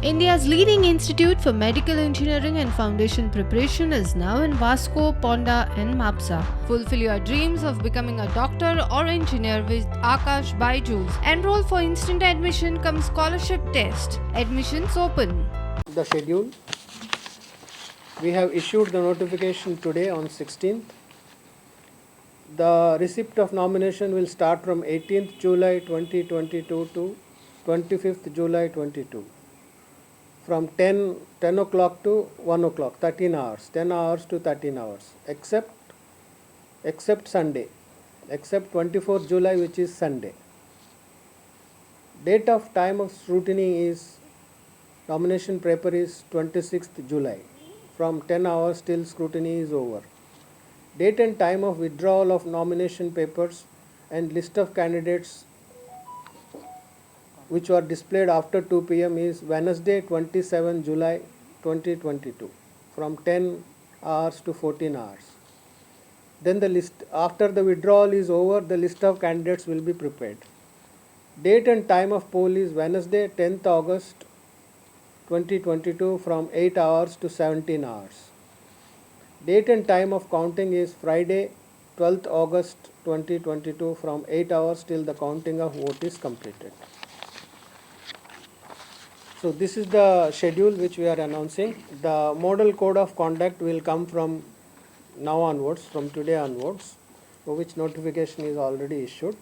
India's leading institute for medical engineering and foundation preparation is now in Vasco, Ponda and Mapsa. Fulfill your dreams of becoming a doctor or engineer with Akash Byju's. Enroll for instant admission cum scholarship test. Admissions open. The schedule. We have issued the notification today on 16th. The receipt of nomination will start from 18th July 2022 to 25th July 22. From 10 o'clock to 1 o'clock, 13 hours, 10 hours to 13 hours, except Sunday, except 24th July, which is Sunday. Date of time of scrutiny is, nomination paper is 26th July, from 10 hours till scrutiny is over. Date and time of withdrawal of nomination papers and list of candidates which were displayed after 2 p.m. is Wednesday 27 July 2022 from 10 hours to 14 hours. Then the list, after the withdrawal is over, the list of candidates will be prepared. Date and time of poll is Wednesday 10th August 2022 from 8 hours to 17 hours. Date and time of counting is Friday 12th August 2022 from 8 hours till the counting of vote is completed. So this is the schedule which we are announcing. The model code of conduct will come from now onwards, from today onwards, for which notification is already issued.